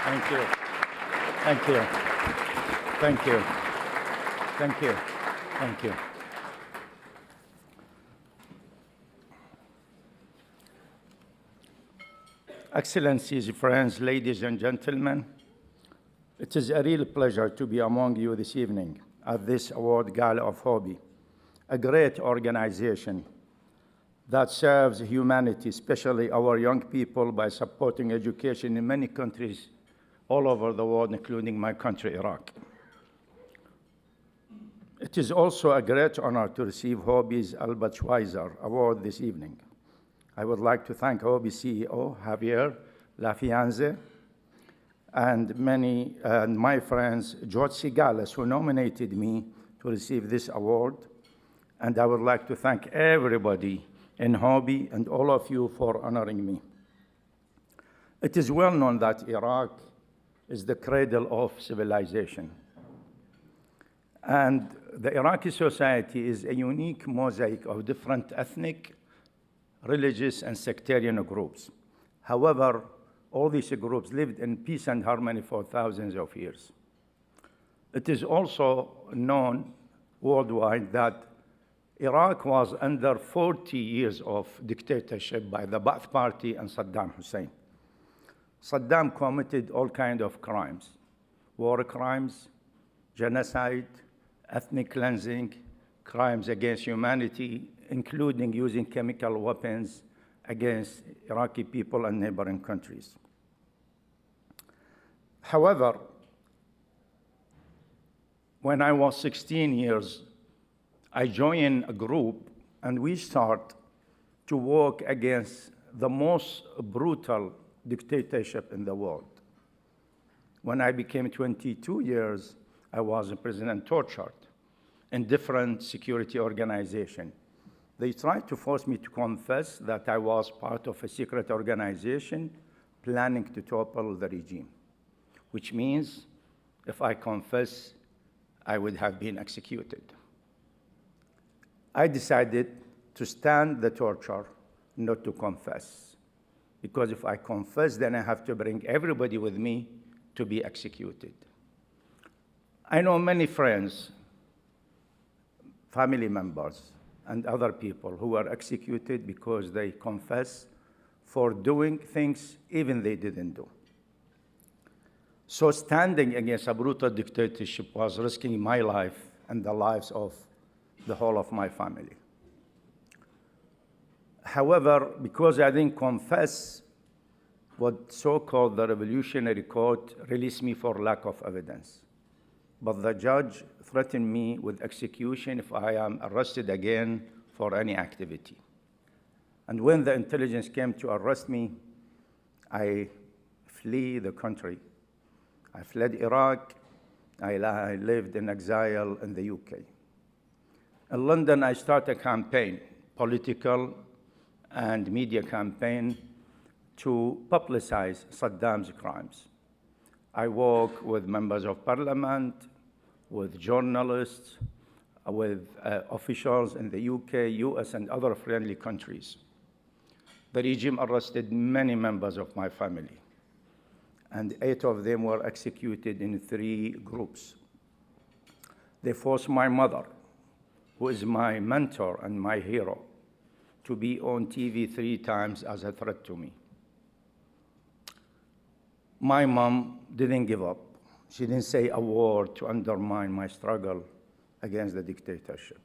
Thank you. Thank you. Thank you. Thank you. Thank you. Excellencies, friends, ladies and gentlemen, it is a real pleasure to be among you this evening at this award gala of HOBY, a great organization that serves humanity, especially our young people, by supporting education in many countries all over the world, including my country, Iraq. It is also a great honor to receive HOBY's Albert Schweitzer Award this evening. I would like to thank HOBY CEO, Javier Lafianze, and my friends, George Sigales, who nominated me to receive this award. And I would like to thank everybody in HOBY and all of you for honoring me. It is well known that Iraq is the cradle of civilization. And the Iraqi society is a unique mosaic of different ethnic, religious, and sectarian groups. However, all these groups lived in peace and harmony for thousands of years. It is also known worldwide that Iraq was under 40 years of dictatorship by the Ba'ath Party and Saddam Hussein. Saddam committed all kinds of crimes, war crimes, genocide, ethnic cleansing, crimes against humanity, including using chemical weapons against Iraqi people and neighboring countries. However, when I was 16 years, I joined a group and we start to work against the most brutal dictatorship in the world. When I became 22 years, I was in prison and tortured in different security organizations. They tried to force me to confess that I was part of a secret organization planning to topple the regime, which means if I confess, I would have been executed. I decided to stand the torture, not to confess, because if I confess, then I have to bring everybody with me to be executed. I know many friends, family members, and other people who were executed because they confess for doing things even they didn't do. So standing against a brutal dictatorship was risking my life and the lives of the whole of my family. However, because I didn't confess, what so-called the Revolutionary Court released me for lack of evidence. But the judge threatened me with execution if I am arrested again for any activity. And when the intelligence came to arrest me, I fled the country. I fled Iraq. I lived in exile in the UK. In London, I started a campaign, political and media campaign, to publicize Saddam's crimes. I work with members of parliament, with journalists, with officials in the UK, US, and other friendly countries. The regime arrested many members of my family, and 8 of them were executed in 3 groups. They forced my mother, who is my mentor and my hero, to be on TV 3 times as a threat to me. My mom didn't give up. She didn't say a word to undermine my struggle against the dictatorship.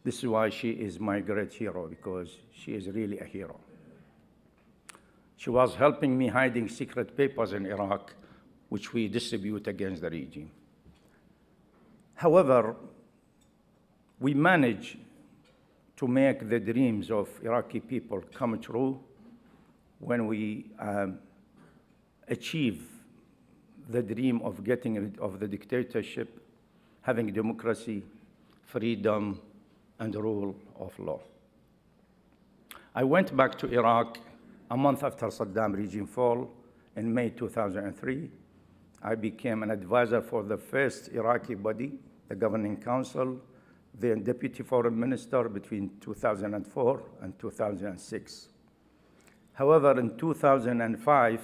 This is why she is my great hero, because she is really a hero. She was helping me hiding secret papers in Iraq, which we distribute against the regime. However, we managed to make the dreams of Iraqi people come true when we achieve the dream of getting rid of the dictatorship, having democracy, freedom, and rule of law. I went back to Iraq a month after Saddam regime fall in May 2003. I became an advisor for the first Iraqi body, the Governing Council, then Deputy Foreign Minister between 2004 and 2006. However, in 2005,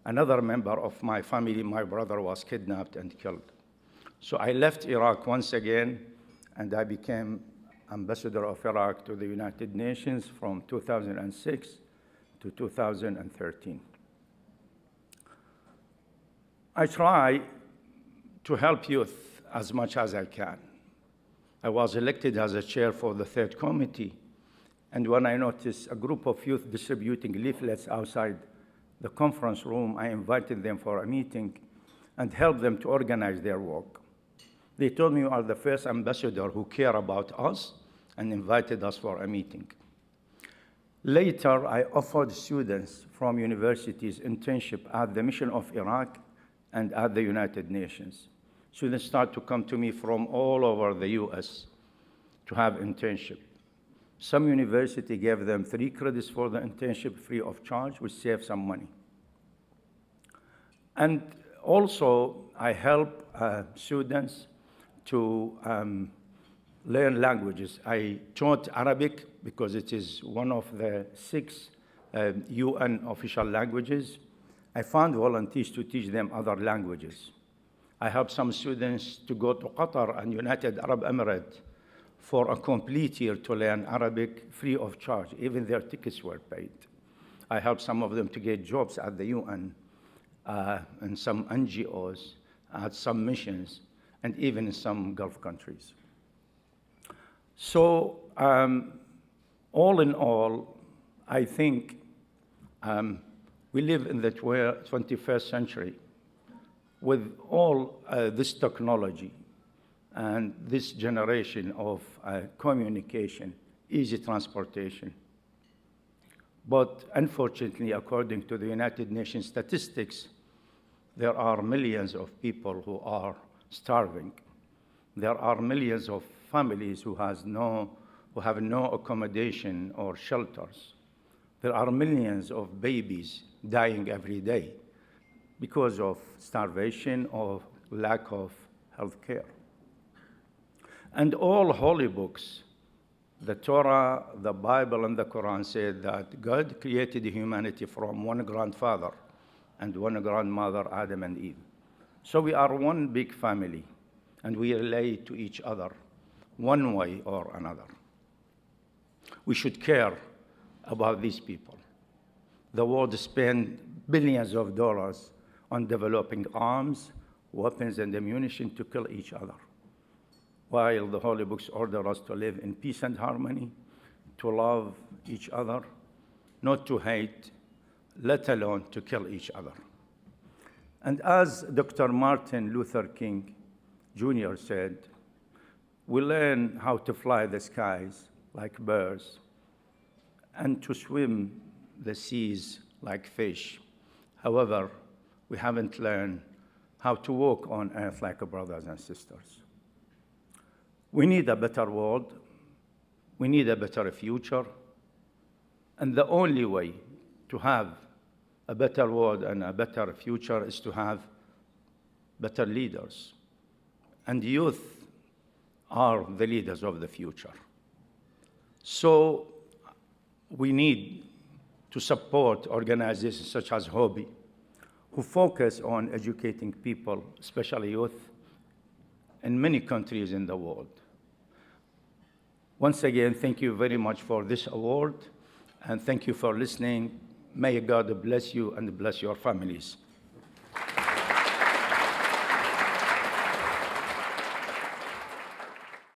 another member of my family, my brother, was kidnapped and killed. So I left Iraq once again, and I became ambassador of Iraq to the United Nations from 2006 to 2013. I try to help youth as much as I can. I was elected as a chair for the third committee, and when I noticed a group of youth distributing leaflets outside the conference room, I invited them for a meeting and helped them to organize their work. They told me, you are the first ambassador who care about us, and invited us for a meeting. Later, I offered students from universities internship at the Mission of Iraq and at the United Nations. Students start to come to me from all over the US to have internship. Some university gave them 3 credits for the internship free of charge, which saved some money. And also, I help students to learn languages. I taught Arabic because it is one of the 6 UN official languages. I found volunteers to teach them other languages. I helped some students to go to Qatar and United Arab Emirates for a complete year to learn Arabic free of charge. Even their tickets were paid. I helped some of them to get jobs at the UN and some NGOs, at some missions, and even in some Gulf countries. So all in all, I think we live in the 21st century with all this technology and this generation of communication, easy transportation. But unfortunately, according to the United Nations statistics, there are millions of people who are starving. There are millions of families who have no accommodation or shelters. There are millions of babies dying every day because of starvation or lack of health care. And all holy books, the Torah, the Bible, and the Quran said that God created humanity from one grandfather and one grandmother, Adam and Eve. So we are one big family, and we relate to each other one way or another. We should care about these people. The world spends billions of dollars on developing arms, weapons, and ammunition to kill each other, while the holy books order us to live in peace and harmony, to love each other, not to hate, let alone to kill each other. And as Dr. Martin Luther King Jr. said, we learn how to fly the skies like birds and to swim the seas like fish. However, we haven't learned how to walk on earth like brothers and sisters. We need a better world. We need a better future. And the only way to have a better world and a better future is to have better leaders. And youth are the leaders of the future. So we need to support organizations such as HOBY, who focus on educating people, especially youth, in many countries in the world. Once again, thank you very much for this award, and thank you for listening. May God bless you and bless your families.